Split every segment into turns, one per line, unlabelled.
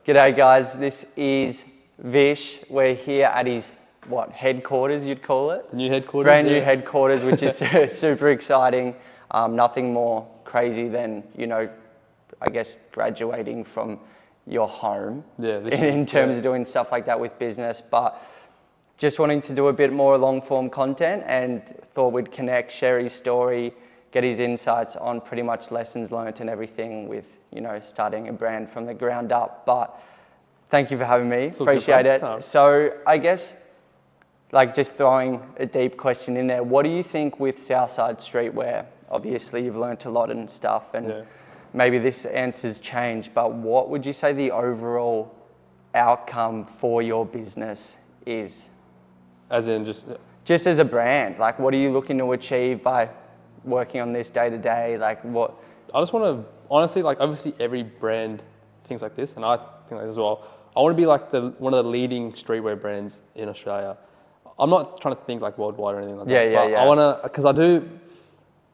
G'day guys, this is Vish. We're here at his, headquarters you'd call it?
The new headquarters?
Brand new headquarters, which is super exciting. Nothing more crazy than, I guess graduating from your home in terms of doing stuff like that with business. But just wanting to do a bit more long form content and thought we'd connect, share his story, get his insights on pretty much lessons learned and everything with, starting a brand from the ground up. But thank you for having me. Appreciate it. No. So I guess just throwing a deep question in there, what do you think with Southside Streetwear? Obviously you've learnt a lot and stuff and maybe this answer's changed, but what would you say the overall outcome for your business is?
As in
just as a brand, what are you looking to achieve by working on this day to day? What?
I just want to, honestly, obviously every brand thinks like this, and I think like this as well. I want to be one of the leading streetwear brands in Australia. I'm not trying to think worldwide or anything like that. But I want to, because I do,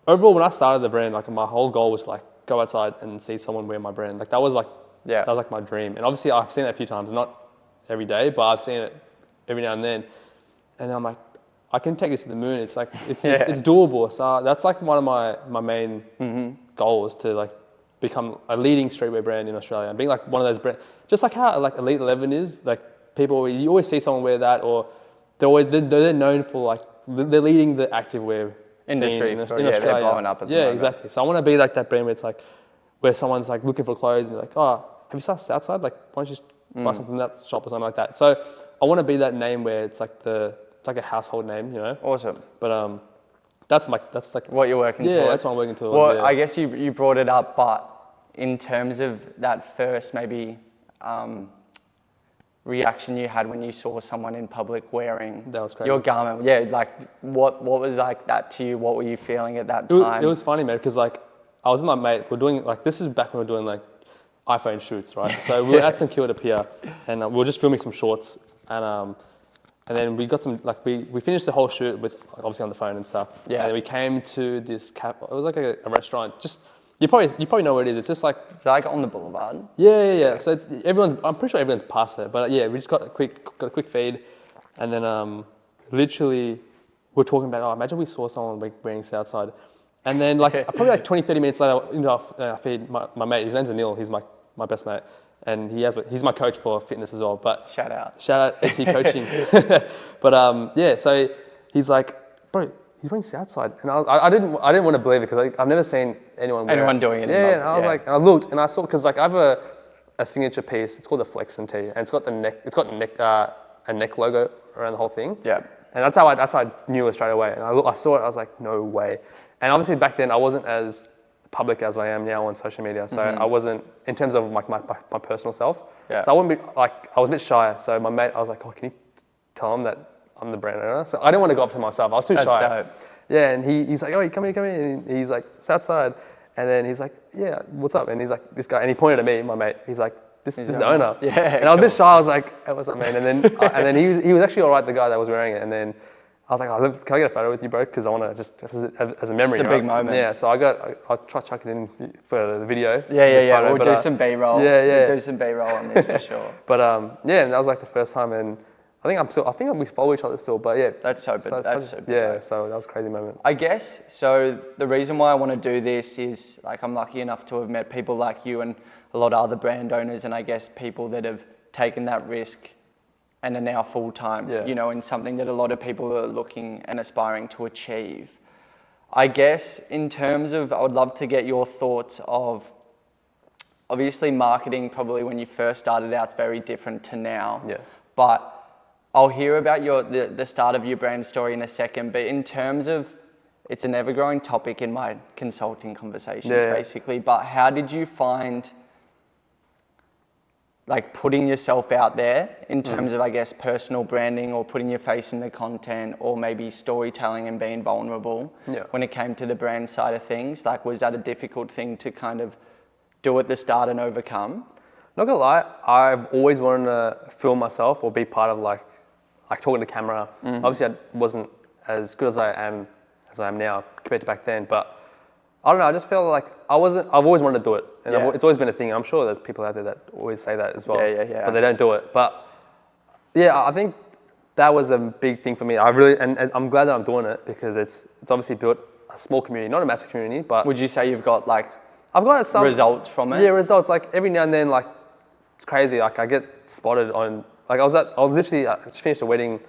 overall when I started the brand, my whole goal was go outside and see someone wear my brand. That was that was my dream. And obviously I've seen it a few times, not every day, but I've seen it every now and then. And I'm like, I can take this to the moon. It's it's doable. So that's one of my main goals, to become a leading streetwear brand in Australia and being one of those brands, just how Elite 11 is. People, you always see someone wear that, or they're known for they're leading the activewear
industry
in
Australia. They're blowing up at the moment.
Exactly. So I want to be that brand where it's where someone's looking for clothes and have you started Southside? Why don't you just buy something from that shop or something like that? So I want to be that name where it's it's a household name,
Awesome.
But that's
what you're working towards.
Yeah, that's what I'm working towards.
Well, I guess you brought it up, but in terms of that first maybe reaction you had when you saw someone in public wearing your garment, what was that to you? What were you feeling at that time?
It was funny, man, because I was with my mate. We're doing this is back when we were doing iPhone shoots, right? So we were at St Kilda Pier, and we were just filming some shorts, and then we got some, we finished the whole shoot with, obviously on the phone and stuff. Yeah. And then we came to this it was a restaurant. Just, you probably know what it is. It's just
It's on the boulevard?
Yeah. So I'm pretty sure everyone's past it. But we just got a quick feed. And then literally we're talking about, imagine we saw someone wearing Southside. And then probably 20, 30 minutes later into our feed, my mate, his name's Anil, he's my best mate. And he's my coach for fitness as well. But
shout out
AT Coaching. But so he's bro, he's wearing Southside, and I didn't want to believe it because I've never seen anyone
doing it.
Yeah, and I was and I looked and I saw, because I have a signature piece. It's called the Flexin tee, and it's got a neck logo around the whole thing.
Yeah.
And that's how I knew it straight away. And I saw it, I was like, no way. And obviously back then I wasn't as public as I am now on social media, so I wasn't, in terms of my personal self. Yeah. So I wouldn't be I was a bit shy. So my mate, I was like, can you tell him that I'm the brand owner? So I didn't want to go up to myself. I was too shy. Dope. Yeah, and he's like, oh, come in. And he's like, Southside. And then he's like, yeah, what's up? And he's like, this guy, and he pointed at me, my mate. He's like, this is the owner.
Yeah.
And I was a bit shy. I was like, hey, what's up, man? And then he was actually all right, the guy that was wearing it. And then I was like, can I get a photo with you, bro? Because I want to just as a memory.
It's a big moment.
Yeah, so I'll try to chuck it in for the video.
Yeah. We'll do some B-roll.
Yeah.
We'll do some B-roll on this for sure.
But and that was the first time, and I think we follow each other still. But yeah,
that's so big.
Yeah, so that was a crazy moment.
I guess so. The reason why I want to do this is I'm lucky enough to have met people like you and a lot of other brand owners, and I guess people that have taken that risk and are now full-time, in something that a lot of people are looking and aspiring to achieve. I guess in terms of, I would love to get your thoughts of, obviously marketing probably when you first started out is very different to now. Yeah. But I'll hear about the start of your brand story in a second, but in terms of, it's an ever-growing topic in my consulting conversations basically, but how did you find putting yourself out there in terms of, I guess, personal branding or putting your face in the content or maybe storytelling and being vulnerable when it came to the brand side of things? Was that a difficult thing to kind of do at the start and overcome?
Not gonna lie, I've always wanted to film myself or be part of talking to camera. Obviously I wasn't as good as I am now compared to back then, but I don't know. I just felt like I've always wanted to do it, and it's always been a thing. I'm sure there's people out there that always say that as well. But they don't do it. But yeah, I think that was a big thing for me. And I'm glad that I'm doing it because it's obviously built a small community, not a massive community. But
would you say you've got like
I've got some
results from it?
Yeah, results. Like every now and then, like it's crazy. Like I get spotted on. Like I was literally I just finished a wedding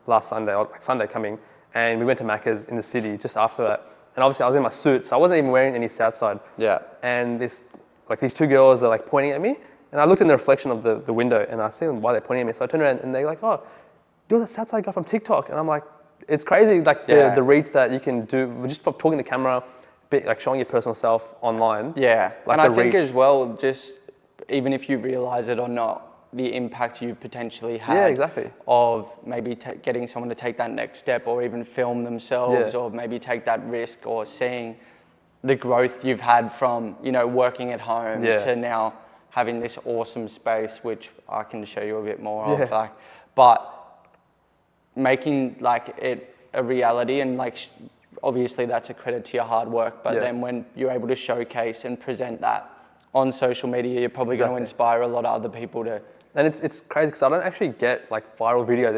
last Sunday, or like Sunday coming, and we went to Macca's in the city just after that. And obviously I was in my suit, so I wasn't even wearing any Southside.
Yeah.
And these two girls are like pointing at me, and I looked in the reflection of the window, and I see them why they're pointing at me. So I turned around, and they're like, "Oh, you're the Southside guy from TikTok." And I'm like, it's crazy, like the reach that you can do just from talking to camera, like showing your personal self online.
Yeah.
Like
and I think as well, just even if you realize it or not, the impact you've potentially had of maybe getting someone to take that next step or even film themselves or maybe take that risk, or seeing the growth you've had from, you know, working at home to now having this awesome space, which I can show you a bit more of, like, but making like it a reality, and like obviously that's a credit to your hard work, but then when you're able to showcase and present that on social media, you're probably going to inspire a lot of other people to.
And it's crazy because I don't actually get like viral videos.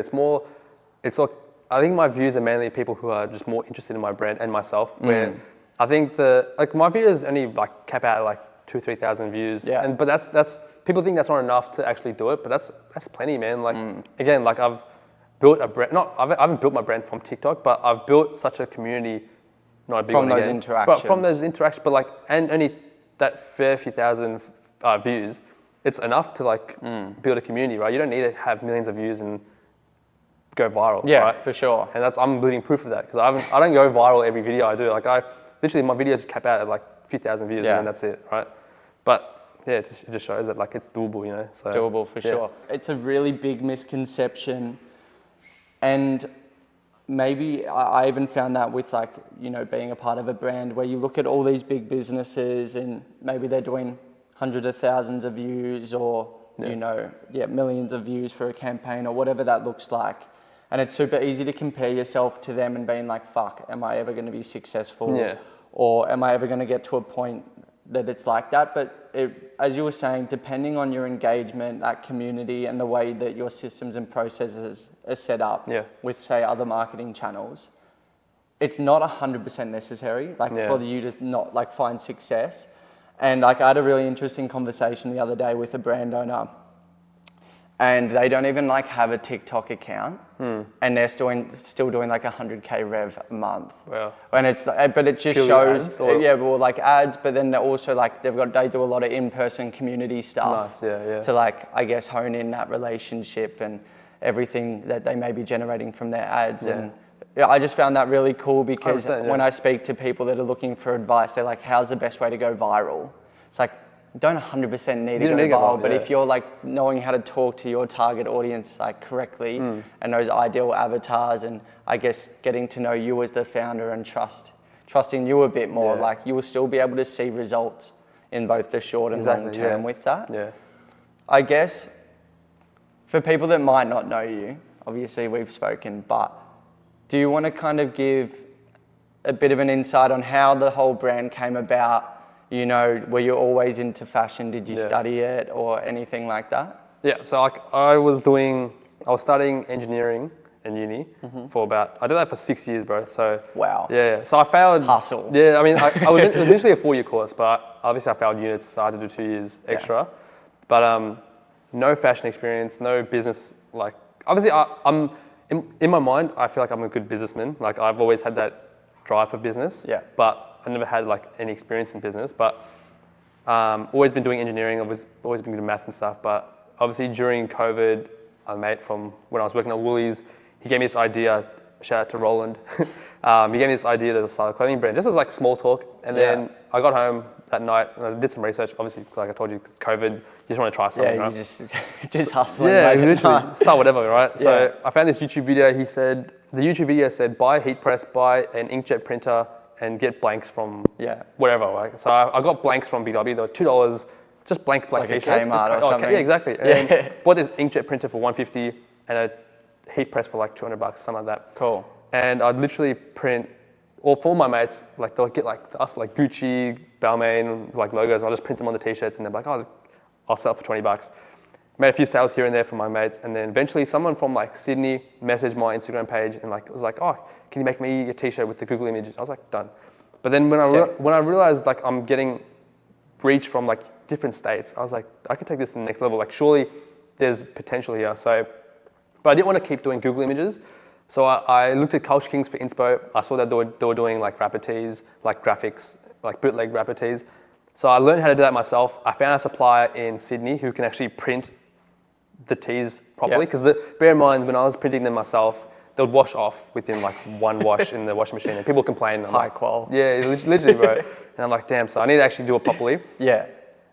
It's like, I think my views are mainly people who are just more interested in my brand and myself. Where I think my videos only like cap out at like 2,000-3,000 views. Yeah. But that's people think that's not enough to actually do it, but that's plenty, man. Like again, like I've built a brand. I haven't built my brand from TikTok, but I've built such a community. Not a big
from
one
those
again,
interactions.
but from those interactions, but like and only that fair few thousand views. It's enough to like build a community, right? You don't need to have millions of views and go viral, right?
For sure.
And I'm living proof of that because I don't go viral every video I do. Like my videos cap out at like a few thousand views and then that's it, right? But yeah, it just shows that like it's doable, you know? So,
doable for sure. It's a really big misconception, and maybe I even found that with like, you know, being a part of a brand where you look at all these big businesses and maybe they're doing hundreds of thousands of views or, you know, millions of views for a campaign or whatever that looks like. And it's super easy to compare yourself to them and being like, fuck, am I ever going to be successful? Yeah. Or am I ever going to get to a point that it's like that? But as you were saying, depending on your engagement, that community and the way that your systems and processes are set up with, say, other marketing channels, it's not 100% necessary, like for you to not like find success. And like I had a really interesting conversation the other day with a brand owner, and they don't even like have a TikTok account, and they're still doing like 100K rev a month. Wow. And it's, but it just shows, well, like ads, but then they're also like they do a lot of in-person community stuff to like, I guess, hone in that relationship and everything that they may be generating from their ads. And I just found that really cool because when I speak to people that are looking for advice, they're like, how's the best way to go viral? It's like, you don't 100% need to go viral, but if you're like knowing how to talk to your target audience like correctly and those ideal avatars, and I guess getting to know you as the founder and trusting you a bit more, like you will still be able to see results in both the short and long term with that. Yeah. I guess for people that might not know you, obviously we've spoken, but do you want to kind of give a bit of an insight on how the whole brand came about? You know, were you always into fashion? Did you study it or anything like that? Yeah, so like I was studying engineering in uni I did that for 6 years, bro. So wow. Yeah, so I failed. Hustle. Yeah, I mean, it was initially a 4-year course, but obviously I failed units, so I had to do 2 years extra. But no fashion experience, no business. Like obviously, I'm in my mind, I feel like I'm a good businessman. Like I've always had that drive for business. Yeah. But I never had like any experience in business. But always been doing engineering. I've always been doing math and stuff. But obviously during COVID, a mate from when I was working at Woolies, he gave me this idea. Shout out to Roland. He gave me this idea to start a clothing brand, just as like small talk. And then I got home that night and I did some research. Obviously, like I told you, COVID, you just want to try something, right? You just hustling. Yeah, literally, start whatever, right? So I found this YouTube video. The YouTube video said, buy a heat press, buy an inkjet printer, and get blanks from wherever, right? So I got blanks from BW. They were $2, just blank like t-shirts. Kmart or something. Yeah, exactly. And bought this inkjet printer for $150 and a heat press for like $200, something like that. Cool. And I'd literally print
or for my mates, like they'll get like us like Gucci, Balmain, like logos. I'll just print them on the t-shirts, and they're like, oh, I'll sell it for $20. Made a few sales here and there for my mates, and then eventually someone from like Sydney messaged my Instagram page and like was like, oh, can you make me a t-shirt with the Google image? I was like, done. But then when I realized like I'm getting reach from like different states, I was like, I could take this to the next level. Like surely there's potential here. So, but I didn't want to keep doing Google images. So I looked at Culture Kings for inspo. I saw that they were doing like rapper tees, like graphics, like bootleg rapper tees. So I learned how to do that myself. I found a supplier in Sydney who can actually print the tees properly. Because bear in mind, when I was printing them myself, they would wash off within like one wash in the washing machine, and people complain.
High qual.
Yeah, literally, bro. And I'm like, damn. So I need to actually do it properly.
Yeah.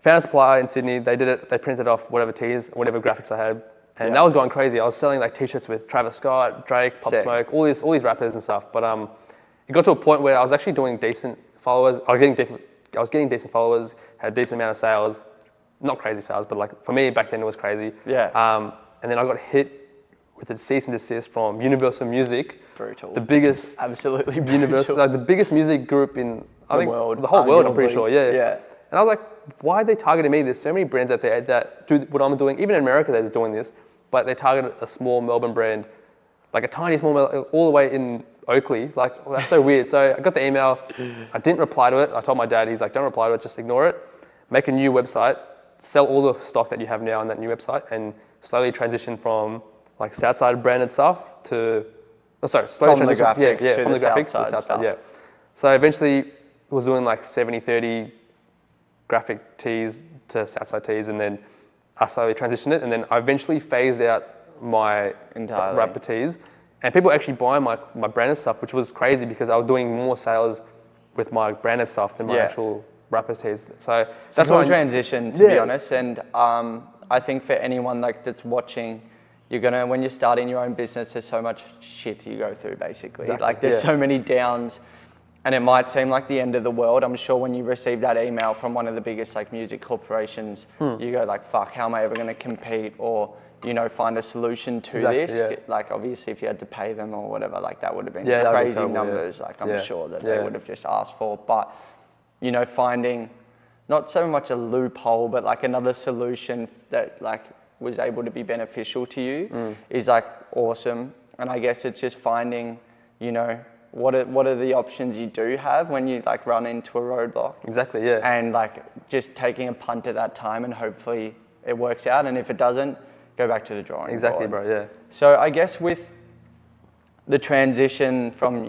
Found a supplier in Sydney. They did it. They printed off whatever tees, whatever graphics I had, and that was going crazy. I was selling like t-shirts with Travis Scott, Drake, Pop Smoke, all these rappers and stuff. But it got to a point where I was actually doing decent followers. I was getting decent followers. Had a decent amount of sales. Not crazy sales, but like for me back then it was crazy.
Yeah.
And then I got hit with a cease and desist from Universal Music.
Brutal.
The biggest.
Absolutely brutal.
Universal, like the biggest music group in
the world.
The whole world, I'm pretty sure.
Yeah.
Yeah. And I was like, why are they targeting me? There's so many brands out there that do what I'm doing. Even in America, they're doing this, but they target a small Melbourne brand, like a tiny small, all the way in Oakley. Like, well, that's so weird. So I got the email. I didn't reply to it. I told my dad, he's like, don't reply to it, just ignore it. Make a new website, sell all the stock that you have now on that new website, and slowly transition from like Southside branded stuff to, slowly
from the
transition
graphics
from
to
the graphics to the Southside stuff. Yeah. So eventually was doing like 70-30 graphic tees to Southside tees, and then I slowly transitioned it, and then I eventually phased out my rapper tees, and people actually buy my branded stuff, which was crazy because I was doing more sales with my branded stuff than my actual rapper tees. So
that's a cool transition, to be honest, and I think for anyone like that's watching, when you're starting your own business, there's so much shit you go through basically. Exactly. Like there's so many downs. And it might seem like the end of the world. I'm sure when you receive that email from one of the biggest like music corporations, you go like, fuck, how am I ever going to compete or, find a solution to this? Yeah. Like obviously if you had to pay them or whatever, like that would have been crazy numbers. Like I'm sure that they would have just asked for. But, finding not so much a loophole, but like another solution that like was able to be beneficial to you is like awesome. And I guess it's just finding, what are the options you do have when you like run into a roadblock?
Exactly, yeah.
And like just taking a punt at that time and hopefully it works out. And if it doesn't, go back to the drawing board.
Exactly, bro, yeah.
So I guess with the transition from,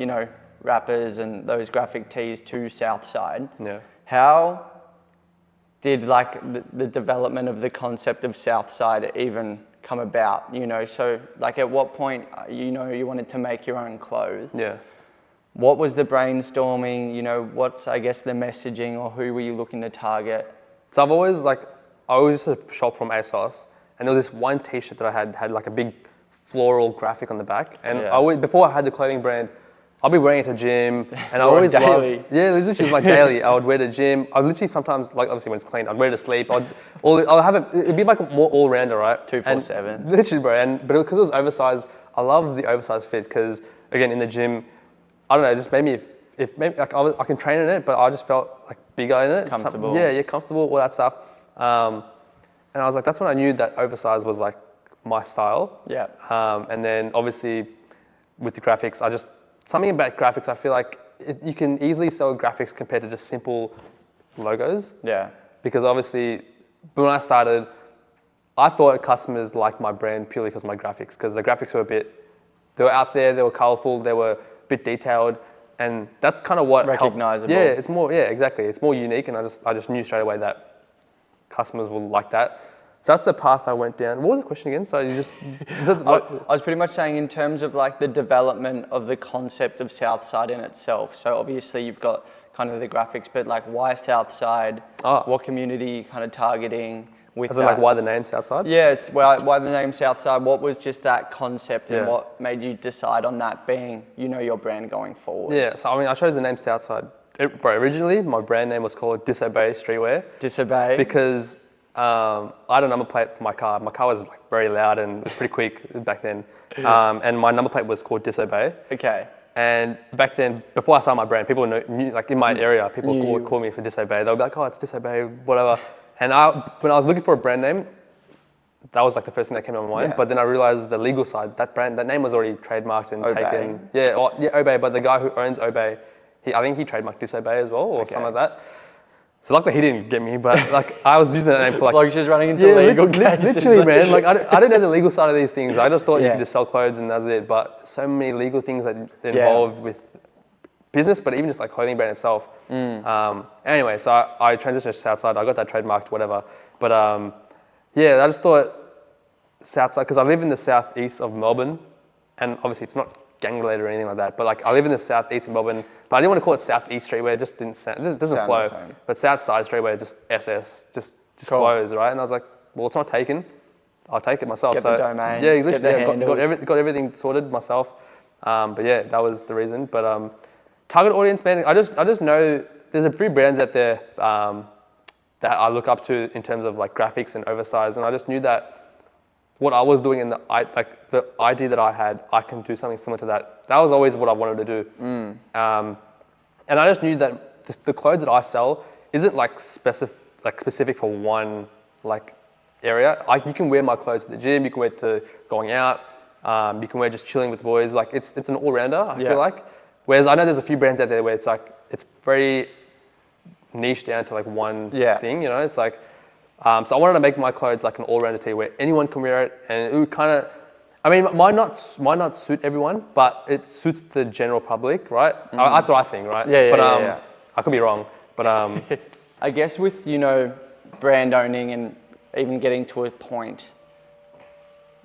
rappers and those graphic tees to Southside, how did like the development of the concept of Southside even come about? So like at what point, you wanted to make your own clothes?
Yeah.
What was the brainstorming? What's, I guess, the messaging, or who were you looking to target?
So I always used to shop from ASOS, and there was this one t-shirt that I had like a big floral graphic on the back. And before I had the clothing brand, I'll be wearing it to gym, and I always
daily.
This is like daily. I would wear it to gym. I literally sometimes, like obviously when it's clean, I'd wear it to sleep. I'll have it. It'd be like a more all-rounder, right?
247.
Literally, bro. But because it was oversized, I love the oversized fit because again in the gym, I don't know, it just made me, if maybe like I can train in it, but I just felt like bigger in it.
Comfortable.
Comfortable, all that stuff. And I was like, that's when I knew that oversized was like my style.
Yeah.
And then obviously with the graphics, something about graphics, I feel like you can easily sell graphics compared to just simple logos.
Yeah.
Because obviously when I started, I thought customers liked my brand purely because of my graphics, because the graphics were they were out there, they were colorful, they were bit detailed, and that's kind of what
recognizable.
Helped. Yeah, it's more. Yeah, exactly. It's more unique, and I just knew straight away that customers will like that. So that's the path I went down. What was the question again? So you just.
I was pretty much saying in terms of like the development of the concept of Southside in itself. So obviously you've got kind of the graphics, but like why Southside? What community are you kind of targeting? With
like why the name Southside?
Yeah, why the name Southside? What was just that concept and what made you decide on that being, your brand going forward?
Yeah, so I chose the name Southside. Originally, my brand name was called Disobey Streetwear.
Disobey?
Because I had a number plate for my car. My car was like very loud and it was pretty quick back then. And my number plate was called Disobey.
Okay.
And back then, before I started my brand, people knew like in my area, people would call me for Disobey. They'll be like, oh, it's Disobey, whatever. And when I was looking for a brand name, that was like the first thing that came to my mind. Yeah. But then I realized the legal side, that name was already trademarked and taken. Yeah, Obey. But the guy who owns Obey, I think he trademarked Disobey as well, or something like that. So luckily he didn't get me, but like I was using that name for like
just running into legal cases.
Literally, man. Like I didn't know the legal side of these things. I just thought you could just sell clothes and that's it. But so many legal things that involved with business, but even just like clothing brand itself. Anyway, so I transitioned to Southside. I got that trademarked, whatever. But I just thought Southside, because I live in the southeast of Melbourne, and obviously it's not gang related or anything like that, but like I live in the southeast of Melbourne, but I didn't want to call it Southeast Streetwear. It just doesn't flow. But Southside Streetwear, just SS, just cool. Flows, right? And I was like, well, it's not taken. I'll take it myself.
Get the domain.
Yeah, literally, got everything sorted myself. But yeah, that was the reason. But target audience, man, I just know there's a few brands out there that I look up to in terms of like graphics and oversize, and I just knew that what I was doing and the idea that I had, I can do something similar to that. That was always what I wanted to do. And I just knew that the clothes that I sell isn't like specific for one like area. You can wear my clothes at the gym, you can wear it to going out, you can wear just chilling with the boys. Like it's an all-rounder, I feel like. Whereas I know there's a few brands out there where it's like, it's very niche down to like one thing, you know? It's like, so I wanted to make my clothes like an all-rounder tee where anyone can wear it, and it would kind of, I mean, might not suit everyone, but it suits the general public, right? That's what I think, right?
Yeah.
I could be wrong, but
I guess with brand owning and even getting to a point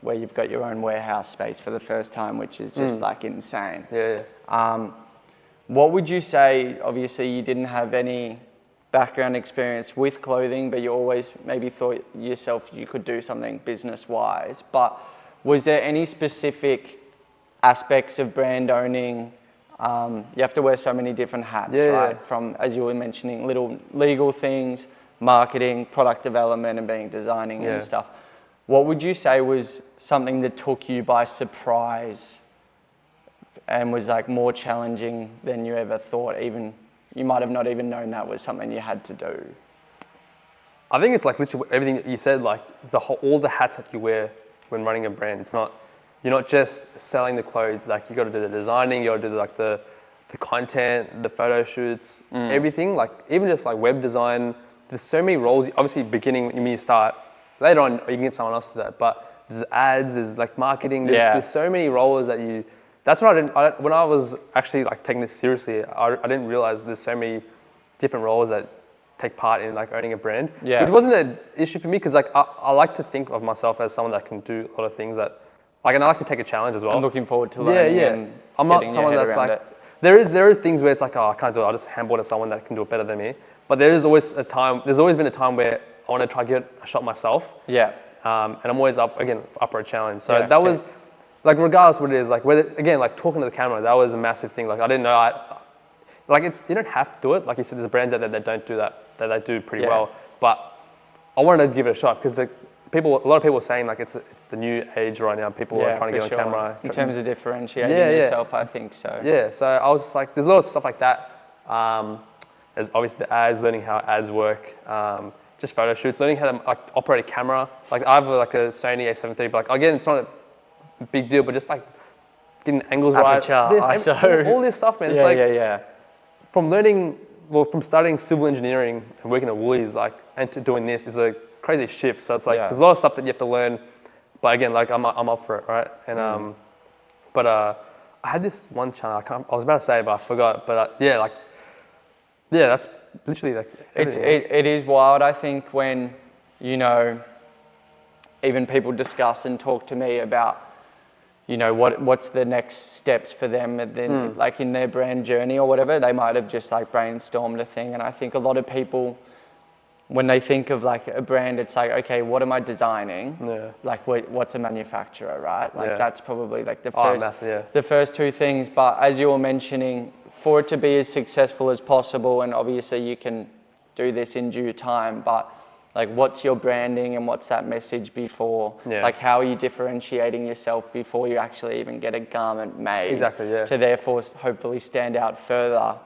where you've got your own warehouse space for the first time, which is just like insane. What would you say? Obviously, you didn't have any background experience with clothing, but you always maybe thought yourself you could do something business-wise. But was there any specific aspects of brand owning? You have to wear so many different hats, right? From, as you were mentioning, little legal things, marketing, product development, and designing and stuff. What would you say was something that took you by surprise and was like more challenging than you ever thought? Even you might have not even known that was something you had to do.
I think it's like literally everything you said, like all the hats that you wear when running a brand. You're not just selling the clothes. Like you got to do the designing, you got to do like the content, the photo shoots, everything. Like even just like web design. There's so many roles. Obviously, beginning when you start. Later on, you can get someone else to that. But there's ads, there's like marketing. There's so many roles that you. That's what when I was actually like taking this seriously, I didn't realize there's so many different roles that take part in like owning a brand. Which wasn't an issue for me because like I like to think of myself as someone that can do a lot of things that, like, and I like to take a challenge as well.
I'm looking forward to learning. And
I'm not someone that's like, there is things where it's like, oh, I can't do it. I'll just handball to someone that can do it better than me. But there's always been a time where I want to try to get a shot myself. And I'm always up for a challenge. So that was, like, regardless what it is, like whether, again, like talking to the camera, that was a massive thing. Like I didn't know, you don't have to do it. Like you said, there's brands out there that don't do that they do pretty well. But I wanted to give it a shot because a lot of people are saying like it's the new age right now. People are trying to get on camera.
In terms of differentiating yourself, I think so.
So I was like, there's a lot of stuff like that. There's obviously the ads, learning how ads work. Just photo shoots, learning how to like operate a camera. Like I have like a Sony A7 III, but like again, it's not a big deal, but just like getting angles
Aperture,
right.
ISO.
All this stuff, man. From studying civil engineering and working at Woolies, like, and to doing this is a crazy shift. So it's like there's a lot of stuff that you have to learn. But again, like I'm up for it, right? And I had this one channel. I was about to say it, but I forgot. But that's literally like
it is wild. I think when even people discuss and talk to me about what's the next steps for them, and then like in their brand journey or whatever, they might have just like brainstormed a thing. And I think a lot of people, when they think of like a brand, it's like, okay, what am I designing? Like what's a manufacturer, right? Like that's probably like the first two things. But as you were mentioning, for it to be as successful as possible, and obviously you can do this in due time, but Like, what's your branding and what's that message before?
Yeah.
Like, how are you differentiating yourself before you actually even get a garment made?
Exactly, yeah.
To therefore hopefully stand out further,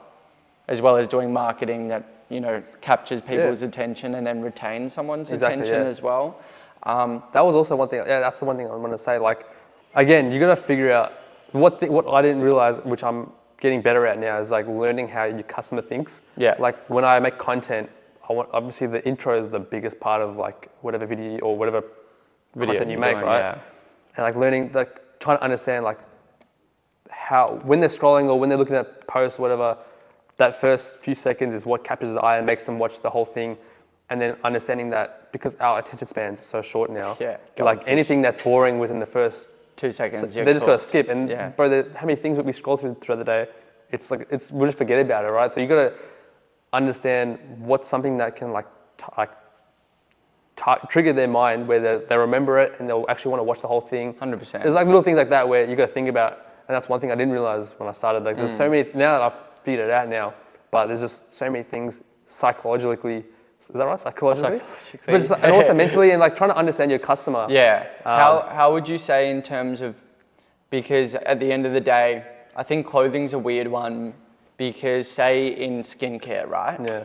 as well as doing marketing that, you know, captures people's attention and then retains someone's attention as well.
That was also one thing. Yeah, that's the one thing I want to say. Like, again, you got to figure out what I didn't realize, which I'm getting better at now, is like learning how your customer thinks.
Yeah.
Like when I make content, obviously the intro is the biggest part of like whatever video or whatever content you make, right? Yeah. And like learning, like trying to understand like how, when they're scrolling or when they're looking at posts or whatever, that first few seconds is what captures the eye and makes them watch the whole thing. And then understanding that because our attention spans are so short now, like anything that's boring within the first
2 seconds,
they just got to skip. And bro, how many things we scroll throughout the day? It's like we'll just forget about it, right? So you got to understand what's something that can trigger their mind where they remember it and they'll actually want to watch the whole thing.
100%.
There's like little things like that where you got to think about, and that's one thing I didn't realize when I started. Like there's so many, now that I've figured it out now, but there's just so many things psychologically. Is that right? Psychologically? But just, and also mentally, and like trying to understand your customer.
Yeah. How would you say in terms of, because at the end of the day, I think clothing's a weird one because say in skincare, right?
Yeah.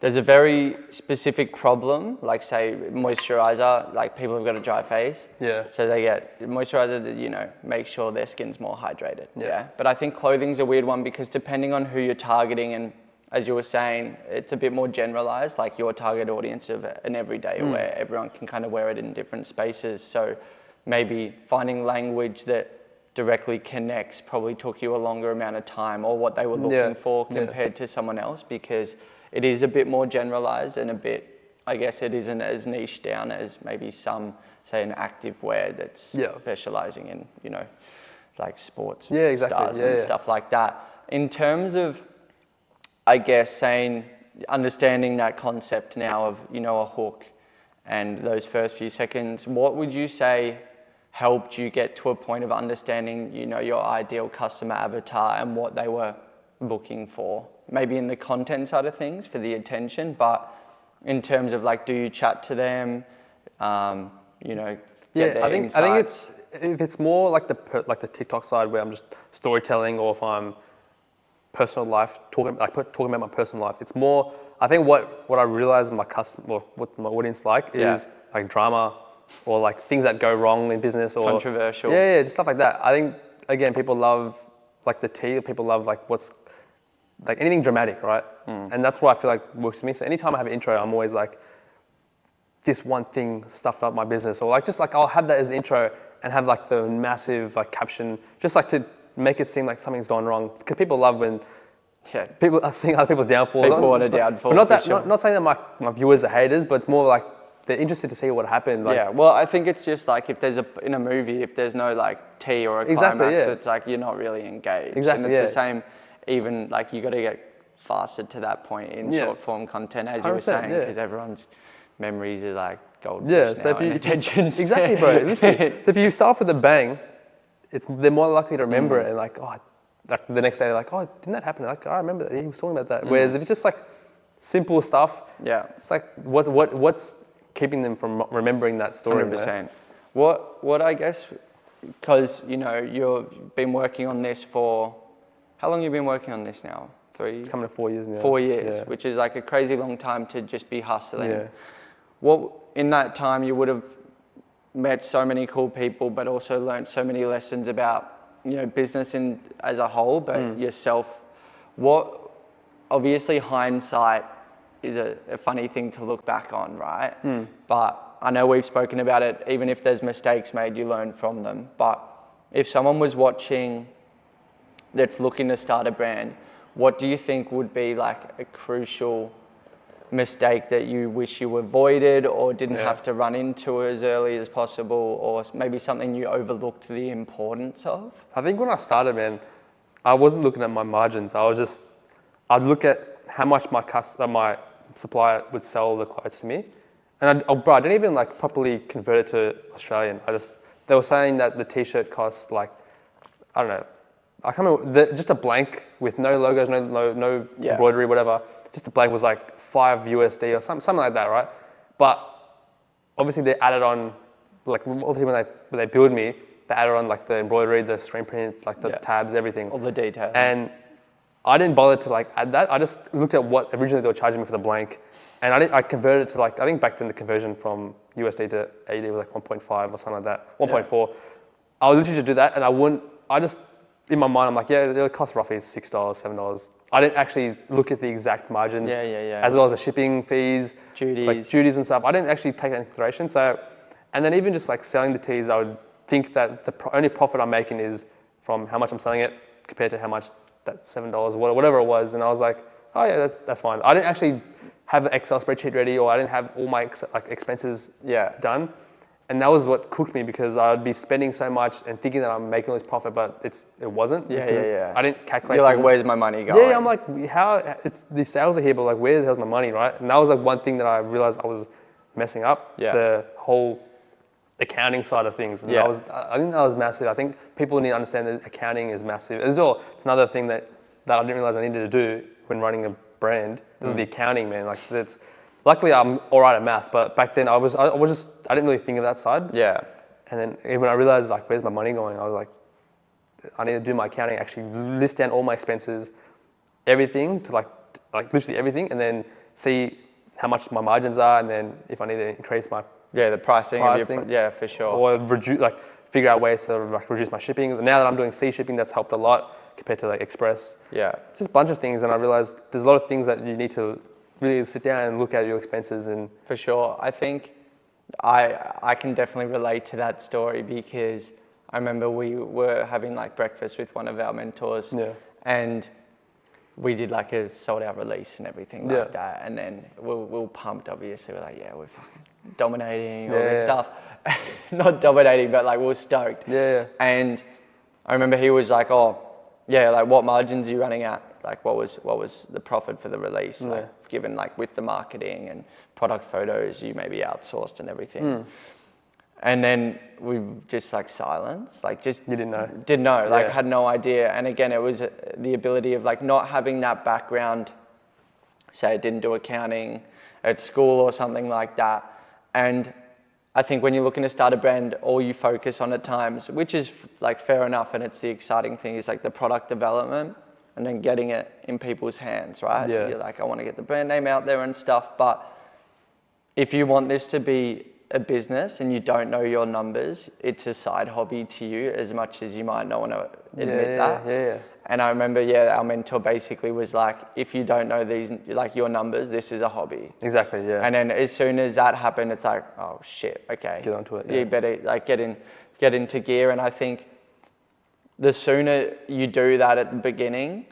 There's a very specific problem, like say moisturizer, like people have got a dry face.
Yeah.
So they get moisturizer to, you know, make sure their skin's more hydrated. Yeah. But I think clothing's a weird one because depending on who you're targeting, and as you were saying, it's a bit more generalized, like your target audience of an everyday wear. Everyone can kind of wear it in different spaces. So maybe finding language that directly connects probably took you a longer amount of time, or what they were looking for compared to someone else, because it is a bit more generalized and a bit, I guess it isn't as niche down as maybe some, say, an active wear that's specializing in, you know, like sports stars and stuff like that. In terms of, I guess, saying, understanding that concept now of, you know, a hook and those first few seconds, what would you say helped you get to a point of understanding, you know, your ideal customer avatar and what they were looking for? Maybe in the content side of things for the attention, but in terms of like, do you chat to them? You know, get their insights? I
think if it's more like the TikTok side where I'm just storytelling, or if I'm personal life talking about my personal life, it's more. I think what I realize my customer, or what my audience like is like drama, or like things that go wrong in business, or
controversial.
Just stuff like that. I think again, people love like the tea. People love like what's like anything dramatic, right? And that's what I feel like works for me. So anytime I have an intro, I'm always like, this one thing stuffed up my business, or like just like I'll have that as an intro and have like the massive like caption, just like to make it seem like something's gone wrong, because people love when people are seeing other people's downfalls.
People want a downfall.
But not saying that my viewers are haters, but it's more like they're interested to see what happened. Like,
well, I think it's just like if there's in a movie, if there's no like tea or a climax, it's like you're not really engaged. And it's the same. Even like you got to get faster to that point in short form content, as you were saying, because everyone's memories are like goldfish now, and attention.
Exactly, bro. So if you start off with a bang, they're more likely to remember it, and like, oh, like the next day they're like, oh, didn't that happen? Like, oh, I remember that he was talking about that. Whereas if it's just like simple stuff, it's like what's keeping them from remembering that story?
100%. Right? What I guess, because you know you've been working on this for. How long have you been working on this now? 3?
Coming to 4 years now.
4 years, which is like a crazy long time to just be hustling. Yeah. What in that time you would have met so many cool people, but also learned so many lessons about, you know, business as a whole, but yourself. What, obviously hindsight is a funny thing to look back on, right? But I know we've spoken about it, even if there's mistakes made, you learn from them. But if someone was watching that's looking to start a brand, what do you think would be like a crucial mistake that you wish you avoided or didn't have to run into as early as possible, or maybe something you overlooked the importance of?
I think when I started, man, I wasn't looking at my margins. I'd look at how much my supplier would sell the clothes to me. And I didn't even like properly convert it to Australian. They were saying that the t-shirt costs like, I can't remember, just a blank with no logos, no embroidery, whatever, just the blank was like $5 or something like that, right? But obviously they added on, like obviously when they build me, they added on like the embroidery, the screen prints, like the tabs, everything.
All the detail.
And I didn't bother to like add that. I just looked at what originally they were charging me for the blank, and I converted it to like, I think back then the conversion from USD to AUD was like 1.5 or something like that, 1.4. I would literally just do that, and I just, in my mind, I'm like, yeah, it'll cost roughly $6, $7. I didn't actually look at the exact margins, as well as the shipping fees, duties and stuff. I didn't actually take that into consideration. So, and then even just like selling the tees, I would think that the only profit I'm making is from how much I'm selling it compared to how much that $7, whatever it was. And I was like, oh yeah, that's fine. I didn't actually have an Excel spreadsheet ready, or I didn't have all my expenses done. And that was what cooked me, because I would be spending so much and thinking that I'm making all this profit, but it wasn't. I didn't calculate.
You're like, where's my money going?
Yeah, I'm like, the sales are here, but like, where the hell's my money, right? And that was like one thing that I realized I was messing up. The whole accounting side of things. And I think that was massive. I think people need to understand that accounting is massive as well. It's another thing that I didn't realize I needed to do when running a brand. This is the accounting, man. Like that's. Luckily, I'm all right at math, but back then I didn't really think of that side. Yeah. And then when I realized like, where's my money going? I was like, I need to do my accounting, actually list down all my expenses, everything to like literally everything, and then see how much my margins are, and then if I need to increase my
the pricing. For sure.
Or figure out ways to like reduce my shipping. Now that I'm doing sea shipping, that's helped a lot compared to like express. Yeah. Just a bunch of things, and I realized there's a lot of things that you need to really sit down and look at your expenses. And
for sure, I think I can definitely relate to that story, because I remember we were having like breakfast with one of our mentors, and we did like a sold out release and everything like that, and then we were pumped, obviously. We're like, we're dominating all this stuff. Not dominating, but like we were stoked. And I remember he was like, like what margins are you running at? Like what was the profit for the release? Like given like with the marketing and product photos, you maybe outsourced and everything. And then we just like silence, like just
you didn't
know, like had no idea. And again, it was the ability of like not having that background. Say I didn't do accounting at school or something like that. And I think when you're looking to start a brand, all you focus on at times, which is like fair enough, and it's the exciting thing, is like the product development and then getting it in people's hands, right? You're like, I want to get the brand name out there and stuff. But if you want this to be a business and you don't know your numbers, it's a side hobby to you as much as you might not want to admit that. And I remember, our mentor basically was like, if you don't know these, like your numbers, this is a hobby.
Exactly,
And then as soon as that happened, it's like, oh shit, okay.
Get onto it.
You better like get into gear. And I think the sooner you do that at the beginning,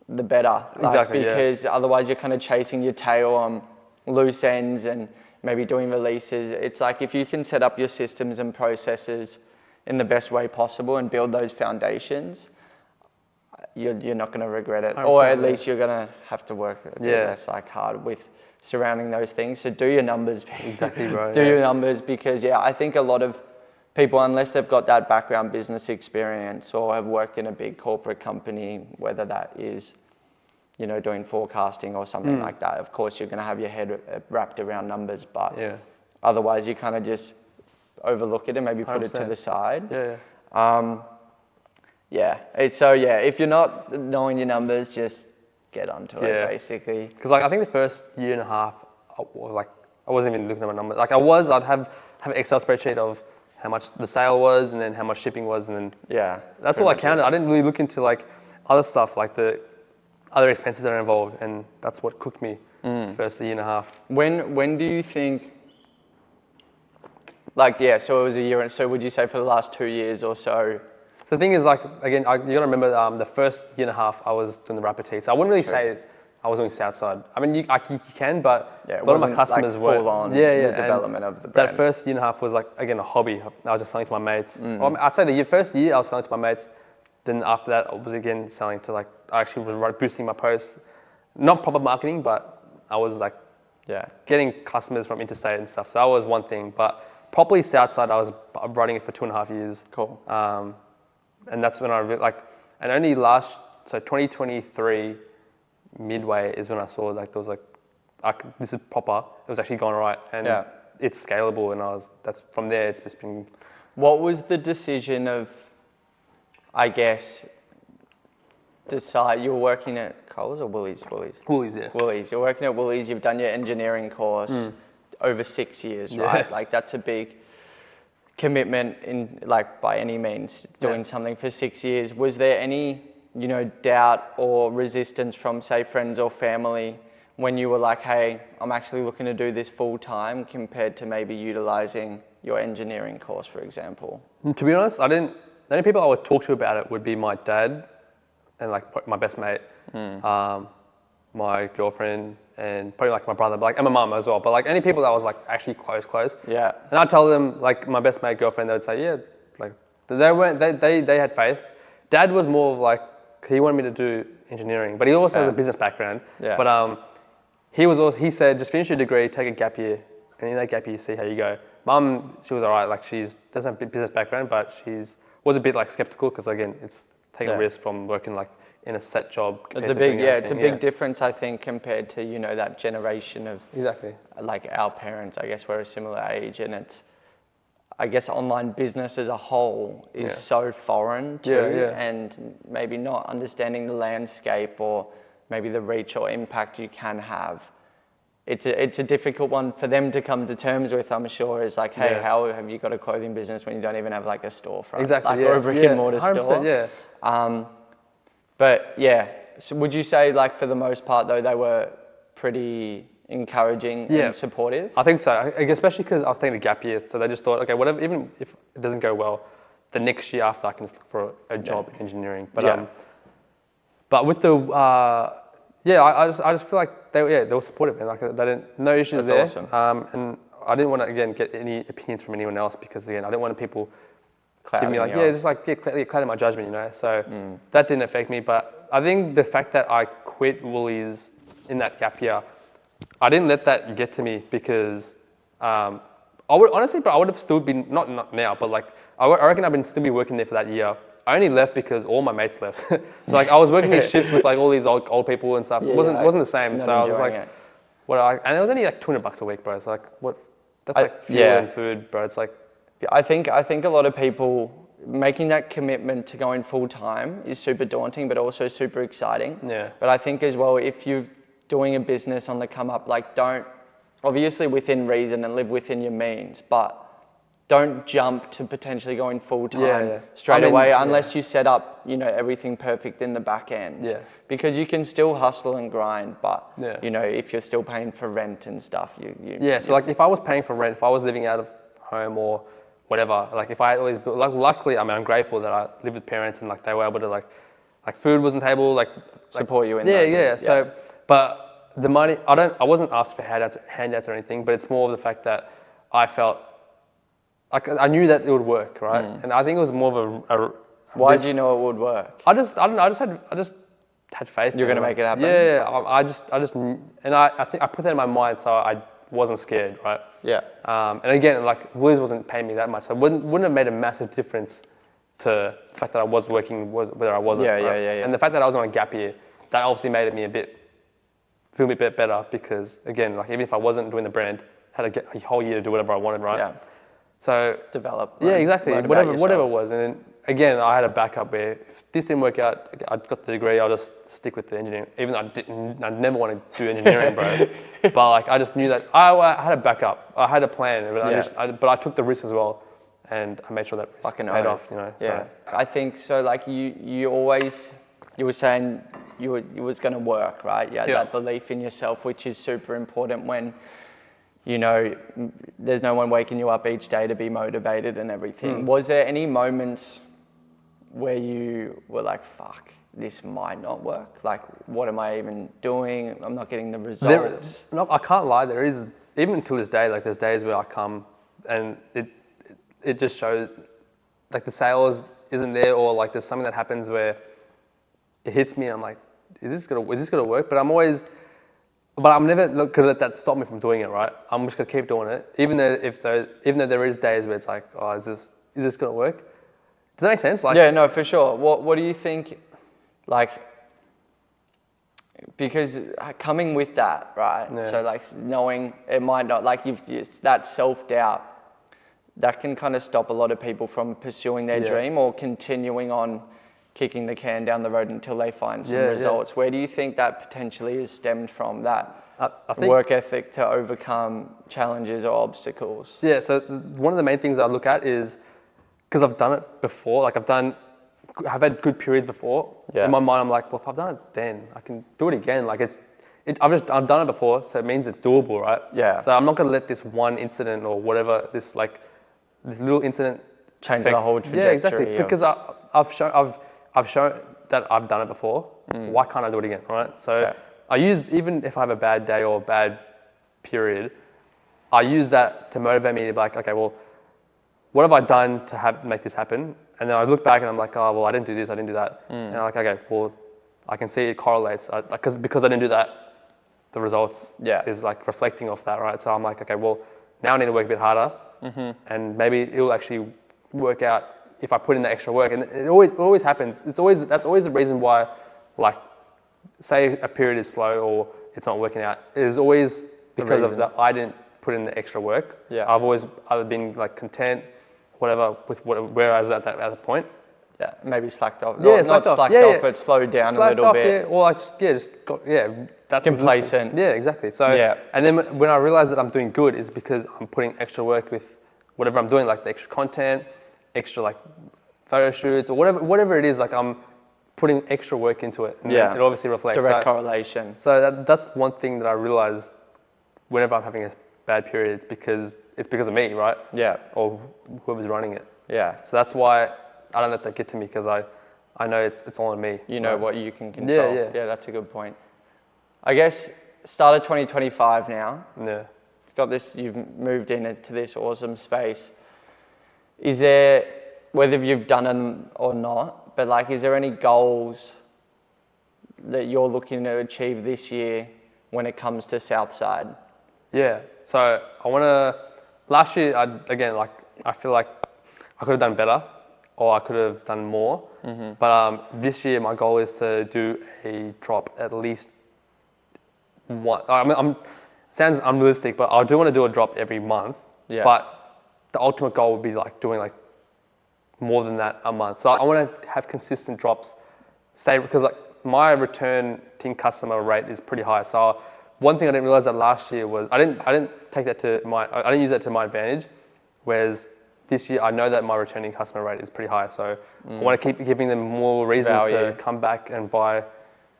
the better. Because otherwise you're kind of chasing your tail on loose ends and maybe doing releases. It's like if you can set up your systems and processes in the best way possible and build those foundations, you're not going to regret it. Or at least you're going to have to work less like hard with surrounding those things. So do your numbers.
Exactly, bro.
Do your numbers, because I think a lot of people, unless they've got that background business experience or have worked in a big corporate company, whether that is, doing forecasting or something like that, of course you're going to have your head wrapped around numbers, but otherwise you kind of just overlook it and maybe put 100%. It to the side. If you're not knowing your numbers, just get onto it, basically.
Because I think the first year and a half, I wasn't even looking at my numbers. I'd have an Excel spreadsheet of how much the sale was and then how much shipping was, and then that's all I counted. I didn't really look into like other stuff, like the other expenses that are involved, and that's what cooked me first year and a half.
When do you think, so it was a year, and so would you say for the last 2 years or so?
So the thing is, you gotta remember the first year and a half I was doing the wrapper tee. So I wouldn't really say I was doing Southside. I mean, you can, but a lot of my customers were
full on the development of the brand.
That first year and a half was like, again, a hobby. I was just selling to my mates. I'd say the first year I was selling to my mates. Then after that, I was again selling to I actually was boosting my posts. Not proper marketing, but I was getting customers from interstate and stuff. So that was one thing. But properly Southside, I was running it for 2.5 years.
Cool.
And that's when I and only so 2023, midway is when I saw like there was like this is proper. It was actually going right, and it's scalable. And that's from there. It's just been.
What was the decision of, I guess, decide you were working at Coles or Woolies?
Woolies, yeah.
Woolies. You're working at Woolies. You've done your engineering course over 6 years, right? Like that's a big commitment in like by any means. Doing something for 6 years. Was there any doubt or resistance from say friends or family when you were like, hey, I'm actually looking to do this full time compared to maybe utilizing your engineering course, for example?
To be honest, the only people I would talk to about it would be my dad and like my best mate, my girlfriend, and probably like my brother, but like, and my mum as well. But like any people that was like actually close. Yeah. And I'd tell them, like my best mate, girlfriend, they would say, yeah, like they had faith. Dad was more of like, he wanted me to do engineering, but he also has a business background. Yeah. But he said, just finish your degree, take a gap year, and in that gap year, see how you go. Mum, she was all right. Like she doesn't have a business background, but was a bit like skeptical because again, it's taking a risk from working like in a set job.
It's a big difference, I think, compared to that generation of like our parents. I guess we're a similar age, and it's, I guess, online business as a whole is so foreign to, and maybe not understanding the landscape or maybe the reach or impact you can have. It's a difficult one for them to come to terms with, I'm sure. Is like, hey, how have you got a clothing business when you don't even have like a storefront, or a brick and mortar store? Yeah. But yeah, so would you say like for the most part though they were pretty encouraging and supportive?
I think so. Especially because I was taking a gap year, so they just thought, okay, whatever, even if it doesn't go well, the next year after I can just look for a job in engineering. But with the I just feel like they were supportive, and like they didn't, no issues there. Awesome. And I didn't want to again get any opinions from anyone else because again I didn't want people give me like clouding my judgment, So that didn't affect me. But I think the fact that I quit Woolies in that gap year, I didn't let that get to me because I would have still been not now, but like I reckon I've been still be working there for that year. I only left because all my mates left. So like I was working these shifts with like all these old people and stuff. It wasn't the same. So I was like, and it was only like $200 a week, bro. It's like what? That's like fuel and food, bro. It's like.
I think a lot of people making that commitment to going full time is super daunting, but also super exciting. Yeah. But I think as well, if you're doing a business on the come up, like don't, obviously within reason and live within your means, but don't jump to potentially going full time straight away unless you set up, everything perfect in the back end. Yeah. Because you can still hustle and grind, but if you're still paying for rent and stuff,
So like if I was paying for rent, if I was living out of home or whatever, like if I always built, like luckily, I mean, I'm grateful that I lived with parents and like they were able to like food was on the table, like
support you in
that. So, but the money, I wasn't asked for handouts or anything, but it's more of the fact that I felt like I knew that it would work, right? And I think it was more of a
why did you know it would work?
I just had faith.
You're going to make it happen?
Yeah, I just, and I think I put that in my mind so I wasn't scared, right? Yeah. And again, like Woolies wasn't paying me that much, so it wouldn't have made a massive difference to the fact that I was working, whether I wasn't. Yeah. And the fact that I was on a gap year, that obviously made me feel a bit better because again, like even if I wasn't doing the brand, I had a whole year to do whatever I wanted, right? Yeah. So
develop.
Yeah, exactly. Whatever it was, and then again, I had a backup where if this didn't work out, I got the degree, I'll just stick with the engineering. Even though I never want to do engineering, bro. But like, I just knew that I had a backup. I had a plan, but I took the risk as well, and I made sure that risk paid off.
Yeah. So. I think so. Like you were saying you was going to work, right? Yeah. That belief in yourself, which is super important when. There's no one waking you up each day to be motivated and everything. Was there any moments where you were like, fuck, this might not work? Like, what am I even doing? I'm not getting the results.
I can't lie. There is, even to this day, like there's days where I come and it just shows, like the sales isn't there, or like there's something that happens where it hits me and I'm like, is this gonna work? But I'm never going to let that stop me from doing it, right? I'm just going to keep doing it, even though there is days where it's like, oh, is this going to work? Does that make sense? Like,
yeah, no, for sure. What do you think? Like, Because coming with that, right? Yeah. So like knowing it might not, like it's that self-doubt, that can kind of stop a lot of people from pursuing their dream or continuing on kicking the can down the road until they find some results. Where do you think that potentially is stemmed from, that I think work ethic to overcome challenges or obstacles?
Yeah, so one of the main things I look at is, because I've done it before, like I've had good periods before. In my mind, I'm like, well, if I've done it then, I can do it again. Like I've done it before, so it means it's doable, right?
Yeah.
So I'm not gonna let this one incident or whatever, this little incident
change the whole trajectory.
Yeah, exactly. Because I've shown that I've done it before. Why can't I do it again, right? So I use, even if I have a bad day or a bad period, I use that to motivate me to be like, okay, well, what have I done to make this happen? And then I look back and I'm like, oh, well, I didn't do this, I didn't do that. And I'm like, okay, well, I can see it correlates. Because I didn't do that, the results is like reflecting off that, right? So I'm like, okay, well, now I need to work a bit harder, and maybe it'll actually work out if I put in the extra work. And it always happens. That's always the reason why, like, say a period is slow or it's not working out. It is always because of that I didn't put in the extra work. Yeah. I've always either been like content, whatever, with where I was at that point.
Yeah, maybe slacked off. Yeah, not slacked off, but slowed down a little bit.
Yeah, or I just got that's
complacent.
Yeah, exactly. So and then when I realize that I'm doing good, is because I'm putting extra work with whatever I'm doing, like the extra content, extra like photo shoots, or whatever it is. Like I'm putting extra work into it. And it obviously reflects.
Direct correlation.
So that's one thing that I realize whenever I'm having a bad period, it's because of me, right?
Yeah.
Or whoever's running it.
Yeah.
So that's why I don't let that get to me, because I know it's all on me.
You know what you can control. Yeah, that's a good point. I guess start of 2025 now.
Yeah.
Got this, you've moved into this awesome space. Is there, whether you've done them or not, but like, is there any goals that you're looking to achieve this year when it comes to Southside?
Yeah. So last year, I feel like I could have done better, or I could have done more. But this year, my goal is to do a drop at least one. Sounds unrealistic, but I do want to do a drop every month. Yeah. But the ultimate goal would be like doing like more than that a month. So I want to have consistent drops, because like my returning customer rate is pretty high. So one thing I didn't realize that last year was I didn't use that to my advantage. Whereas this year I know that my returning customer rate is pretty high. So I want to keep giving them more reasons to come back and buy,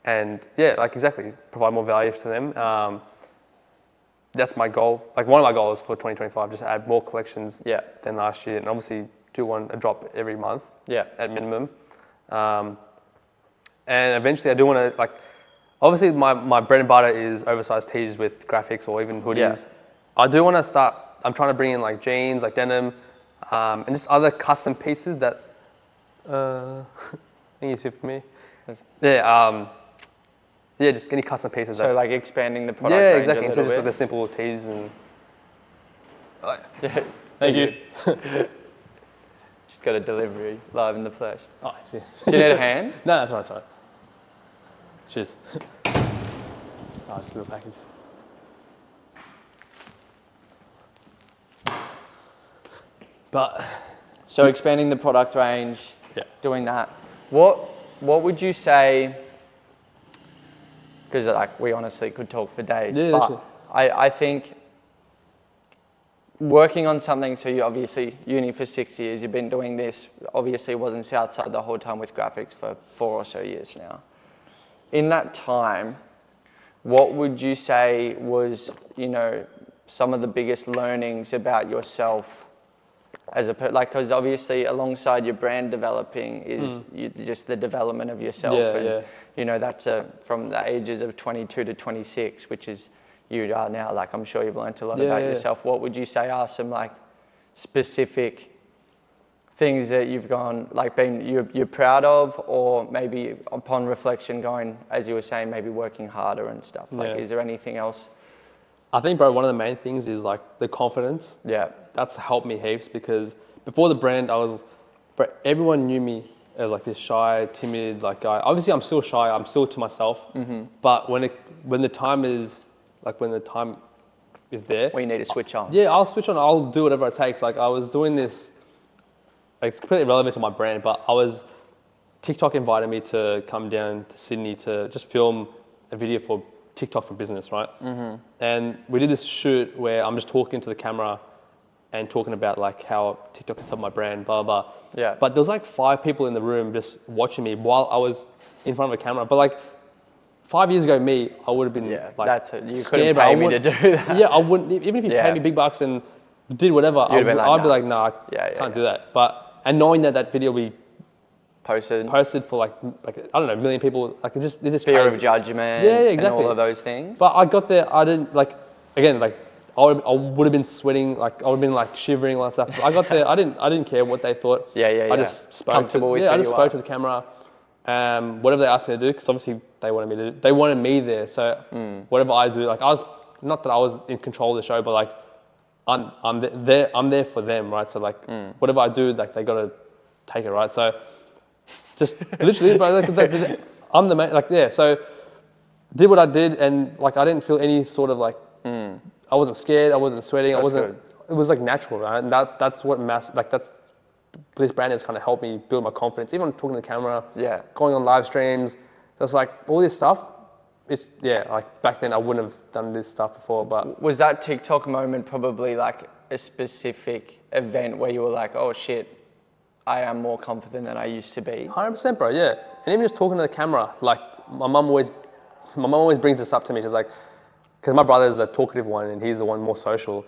and provide more value to them. That's my goal. Like one of my goals for 2025, just add more collections than last year, and obviously do a drop every month at minimum. And eventually I do want to obviously my bread and butter is oversized tees with graphics or even hoodies. Yeah. I do want to start, I'm trying to bring in like jeans, like denim, and just other custom pieces that I think it's here for me. Just any custom pieces.
So like expanding the product range
exactly.
a little
just
bit.
The simple tees and.
Thank you. Just got a delivery live in the flesh.
Oh, I see.
Do you need a hand?
No, that's all right. Sorry. Cheers. Just a little package. But
so expanding the product range, doing that. What would you say? Because like we honestly could talk for days, but I think working on something. So you obviously uni for 6 years. You've been doing this. Obviously, it wasn't Southside the whole time with graphics for 4 or so years now. In that time, what would you say was some of the biggest learnings about yourself as because obviously alongside your brand developing is just the development of yourself, that's from the ages of 22 to 26, which is you are now. Like I'm sure you've learned a lot about yourself. What would you say are some specific things that you've gone you're proud of, or maybe upon reflection going, as you were saying, maybe working harder and stuff? Is there anything else?
I think, bro, one of the main things is the confidence. Yeah. That's helped me heaps, because before the brand, everyone knew me as like this shy, timid like guy. Obviously, I'm still shy. I'm still to myself. But when the time is there,
we need to switch on.
Yeah, I'll switch on. I'll do whatever it takes. Like I was doing this. Like, it's completely irrelevant to my brand, but TikTok invited me to come down to Sydney to just film a video for TikTok for Business, right? And we did this shoot where I'm just talking to the camera and talking about like how TikTok has helped my brand, blah, blah, blah.
Yeah.
But there was like 5 people in the room just watching me while I was in front of a camera. But like 5 years ago, I would have been like,
that's it. You couldn't pay me to do that.
Yeah, I wouldn't, even if you paid me big bucks and did whatever, I'd be like, nah, I can't do that. And knowing that video will be posted for like I don't know, 1 million people, like it's just
fear
crazy.
Of judgment,
exactly,
and all of those things.
But I got there, I didn't I would have been sweating, like I would have been like shivering, all that stuff. I got there, I didn't care what they thought.
I
just spoke
comfortable with
I just spoke to the camera, whatever they asked me to do, because obviously they wanted me there. So whatever I do, like not that I was in control of the show, but like I'm there for them, right? So like whatever I do, like they gotta take it, right? So just literally, bro, like, I'm the man, like so did what I did, and like I didn't feel any sort of like I wasn't scared, I wasn't sweating,
Good.
It was like natural, right? And that's what this brand has kind of helped me build my confidence, even talking to the camera, going on live streams, just like all this stuff. It's like back then I wouldn't have done this stuff before. But
was that TikTok moment probably like a specific event where you were like, oh shit, I am more confident than I used to be?
100%, bro. Yeah, and even just talking to the camera, like my mum always brings this up to me. She's like, because my brother's the talkative one and he's the one more social.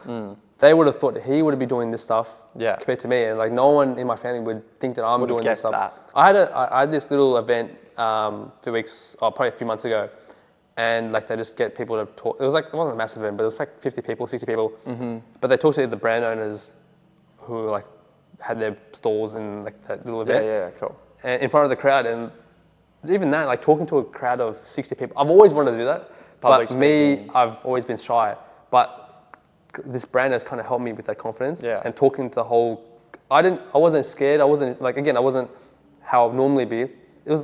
They would have thought he would be doing this stuff compared to me, and like no one in my family would think that I'm doing this stuff.
That.
I had this little event probably a few months ago. And like they just get people to talk. It wasn't a massive event, but it was like 50 people, 60 people. But they talked to the brand owners who like had their stalls in like that little event.
Yeah, cool.
And in front of the crowd, and even that, like talking to a crowd of 60 people. I've always wanted to do that. But me, I've always been shy. But this brand has kind of helped me with that confidence.
Yeah.
And talking to the whole, I wasn't scared. I wasn't I wasn't how I'd normally be. It was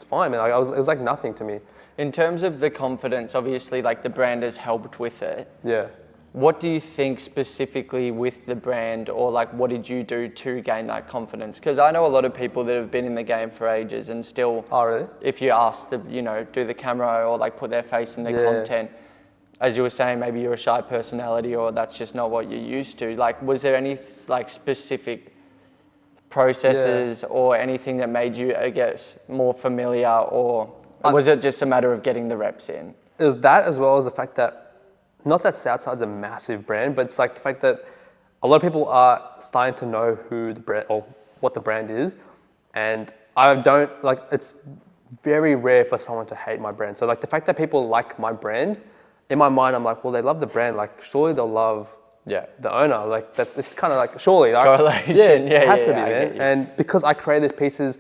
fine, man. Like it was like nothing to me.
In terms of the confidence, obviously, like the brand has helped with it.
Yeah.
What do you think specifically with the brand, or like what did you do to gain that confidence? Because I know a lot of people that have been in the game for ages and still,
really?
If you ask to, do the camera or like put their face in the content, as you were saying, maybe you're a shy personality or that's just not what you're used to. Like, was there any like specific processes or anything that made you, I guess, more familiar, or was it just a matter of getting the reps in?
It was that, as well as the fact that, not that Southside's a massive brand, but it's like the fact that a lot of people are starting to know who the brand or what the brand is. And I don't, it's very rare for someone to hate my brand. So like the fact that people like my brand, in my mind, I'm like, well, they love the brand. Like surely they'll love the owner. Like it's kind of like, surely. Like,
correlation.
It has to be, man. And because I created these pieces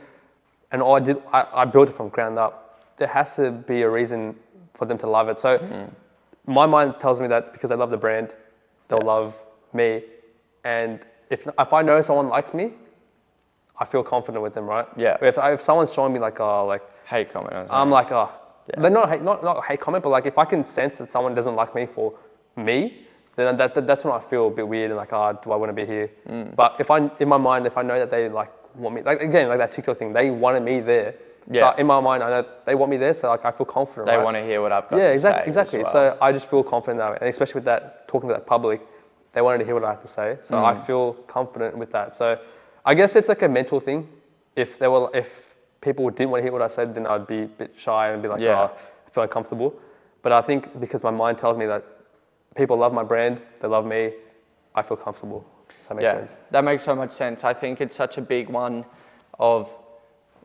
and all I did, I built it from ground up. There has to be a reason for them to love it. So my mind tells me that because I love the brand, they'll love me. And if I know someone likes me, I feel confident with them, right?
Yeah.
If someone's showing me
hate comment,
I'm like, they're not hate comment, but like if I can sense that someone doesn't like me for me, then that's when I feel a bit weird and like, do I want to be here? But in my mind, if I know that they like want me, like again, like that TikTok thing, they wanted me there. So in my mind, I know they want me there, so like I feel confident.
They want to hear what I've got to say.
Exactly.
As well.
So I just feel confident that way, and especially with that, talking to that public, they wanted to hear what I have to say. So I feel confident with that. So I guess it's like a mental thing. If people didn't want to hear what I said, then I'd be a bit shy and be like, I feel uncomfortable. But I think because my mind tells me that people love my brand, they love me, I feel comfortable. If that makes sense.
That makes so much sense. I think it's such a big one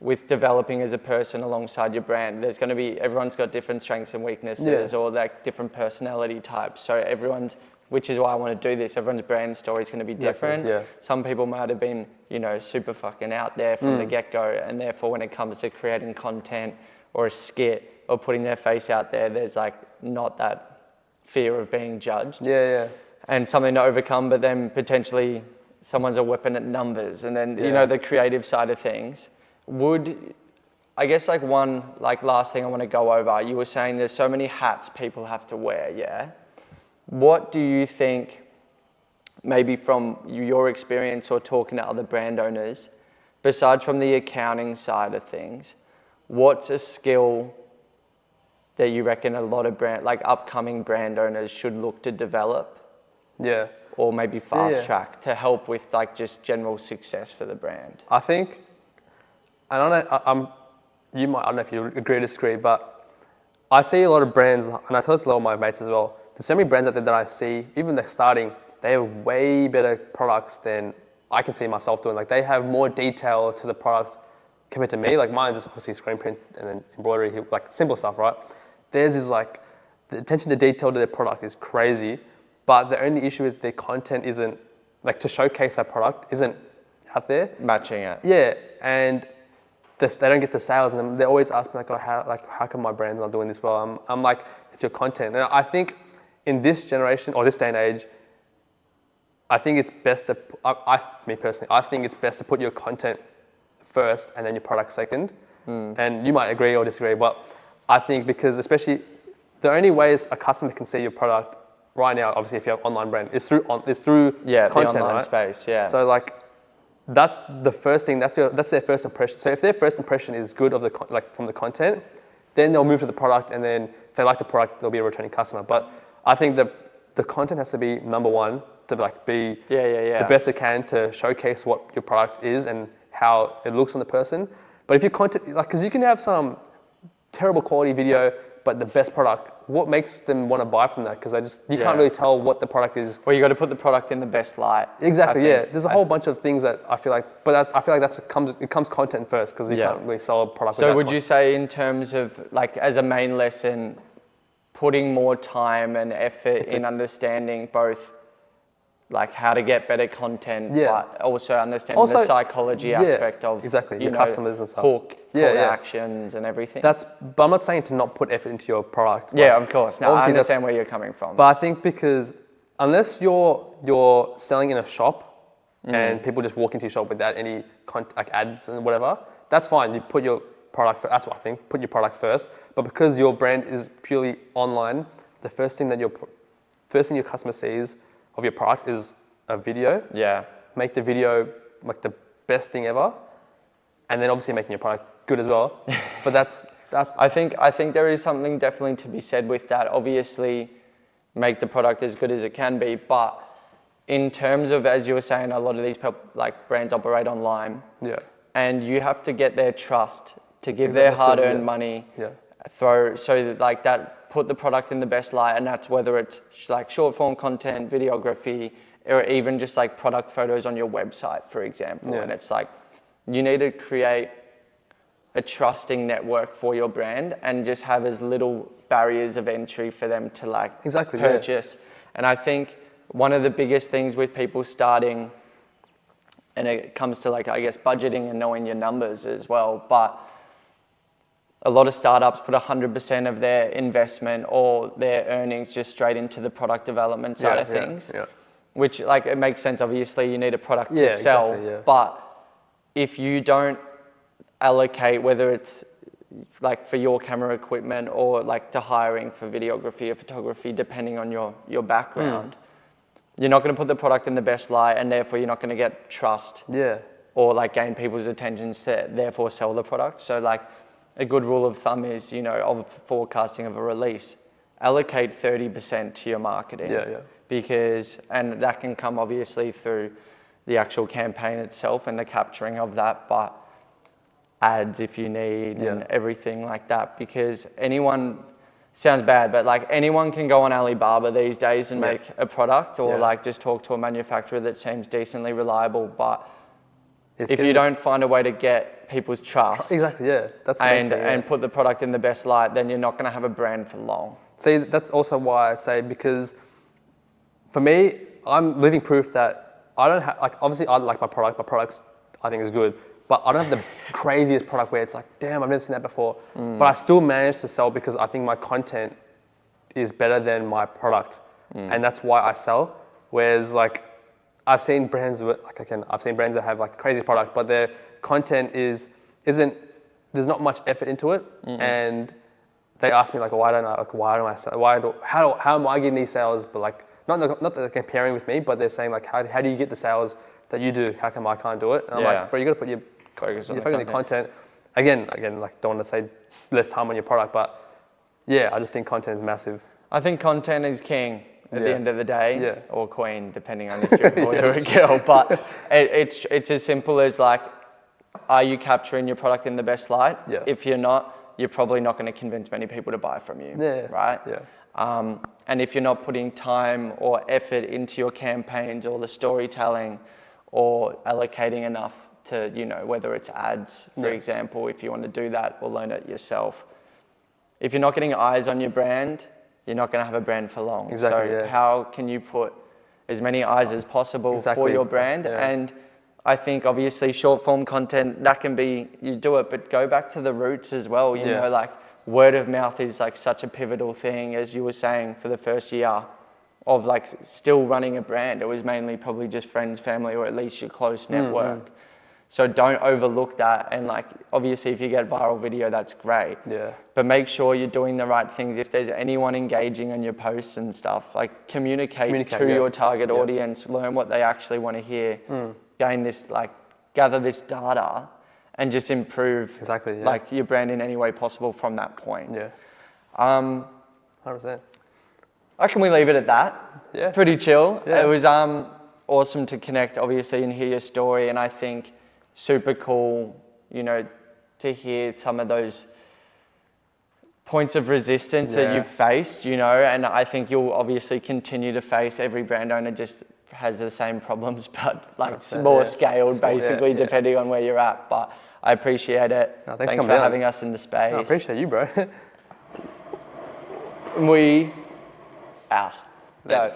with developing as a person alongside your brand. There's going to be, everyone's got different strengths and weaknesses or like different personality types. So which is why I want to do this. Everyone's brand story is going to be different.
Yeah.
Some people might have been, super fucking out there from the get-go, and therefore when it comes to creating content or a skit or putting their face out there, there's like not that fear of being judged. And something to overcome, but then potentially someone's a weapon at numbers, and then, the creative side of things. I guess like one like last thing I want to go over, you were saying there's so many hats people have to wear, yeah? What do you think, maybe from your experience or talking to other brand owners, besides from the accounting side of things, what's a skill that you reckon a lot of upcoming brand owners should look to develop?
Yeah.
Or maybe fast track to help with like just general success for the brand?
I think, I don't know, I don't know if you agree or disagree, but I see a lot of brands, and I tell this to a lot of my mates as well, there's so many brands out there that I see, even they're starting, they have way better products than I can see myself doing. Like they have more detail to the product compared to me. Like mine's just obviously screen print and then embroidery, like simple stuff, right? Theirs is like, the attention to detail to their product is crazy, but the only issue is their content isn't, like to showcase their product isn't out there.
Matching it.
Yeah, and they don't get the sales, and they always ask me how come my brand's not doing this well? I'm like, it's your content. And I think in this generation or this day and age, I think it's best to, me personally, I think it's best to put your content first and then your product second. And you might agree or disagree, but I think because especially the only ways a customer can see your product right now, obviously if you have online brand, is through content,
the online
right?
space, yeah.
So like, that's the first thing. That's their first impression. So if their first impression is good of from the content, then they'll move to the product, and then if they like the product, they'll be a returning customer. But I think the content has to be number one to like be the best it can to showcase what your product is and how it looks on the person. But if your content, like, because you can have some terrible quality video, but the best product, what makes them want to buy from that? Because you can't really tell what the product is.
Well, you got to put the product in the best light.
Exactly, yeah. There's a whole bunch of things that I feel like, but I feel like it comes content first, because you can't really sell a product.
So would you say, in terms of like as a main lesson, putting more time and effort in understanding both like how to get better content, but also understanding the psychology aspect of
your customers and stuff.
Hook, call to actions and everything.
But I'm not saying to not put effort into your product.
Yeah, of course. No, I understand where you're coming from.
But I think because unless you're selling in a shop and people just walk into your shop without any like ads and whatever, that's fine. You put your product first. That's what I think. Put your product first. But because your brand is purely online, the first thing your customer sees of your product is a video.
Yeah.
Make the video like the best thing ever, and then obviously making your product good as well. But that's.
I think there is something definitely to be said with that. Obviously, make the product as good as it can be, but in terms of, as you were saying, a lot of these brands operate online.
Yeah.
And you have to get their trust to give their hard-earned money. Yeah. Put the product in the best light, and that's whether it's like short form content, videography, or even just like product photos on your website, for example. And it's like, you need to create a trusting network for your brand and just have as little barriers of entry for them to purchase. And I think one of the biggest things with people starting, and it comes to budgeting and knowing your numbers as well, but a lot of startups put 100% of their investment or their earnings just straight into the product development side of things, which it makes sense. Obviously, you need a product to sell, but if you don't allocate, whether it's for your camera equipment or to hiring for videography or photography, depending on your background, you're not going to put the product in the best light, and therefore you're not going to get trust or gain people's attention to therefore sell the product. So a good rule of thumb is, of forecasting of a release, allocate 30% to your marketing. And that can come obviously through the actual campaign itself and the capturing of that, but ads if you need and everything like that, because anyone, sounds bad, but anyone can go on Alibaba these days and make a product or just talk to a manufacturer that seems decently reliable, but if you don't find a way to get people's trust, that's the main thing, and put the product in the best light, then you're not going to have a brand for long.
See, that's also why I say, because for me, I'm living proof that I don't have, obviously I like my product. My products I think is good, but I don't have the craziest product where it's damn, I've never seen that before. But I still manage to sell because I think my content is better than my product, and that's why I sell. Whereas I've seen brands that have crazy product, but their content is there's not much effort into it, and they ask me like, how am I getting these sales? But like, not that they're comparing with me, but they're saying like, how do you get the sales that you do? How come I can't do it? And I'm like, bro, you got to put your focus on the content. Again, like, don't want to say less time on your product, but yeah, I just think content is massive.
I think content is king at the end of the day, or queen, depending on if you're a boy or a girl. But it's as simple as like, are you capturing your product in the best light?
Yeah.
If you're not, you're probably not going to convince many people to buy from you, right?
Yeah.
And if you're not putting time or effort into your campaigns or the storytelling or allocating enough to, you know, whether it's ads, for example, if you want to do that or learn it yourself. If you're not getting eyes on your brand, you're not going to have a brand for long.
Exactly,
so how can you put as many eyes as possible for your brand? And I think obviously short form content, that can be, you do it, but go back to the roots as well. You know, like word of mouth is like such a pivotal thing, as you were saying, for the first year of like still running a brand. It was mainly probably just friends, family, or at least your close network. So don't overlook that. And like, obviously if you get viral video, that's great.
Yeah.
But make sure you're doing the right things. If there's anyone engaging on your posts and stuff, like communicate to your target audience, learn what they actually want to hear, gain this, like gather this data and just improve like your brand in any way possible from that point.
100%.
I reckon we leave it at that.
Yeah.
Pretty chill. It was awesome to connect, obviously, and hear your story. And I think super cool, you know, to hear some of those points of resistance that you've faced, you know, and I think you'll obviously continue to face. Every brand owner just has the same problems, but like more scaled, basically, depending on where you're at. But I appreciate it.
No,
thanks for having us in the space.
No, I appreciate you, bro.
We out.
Go.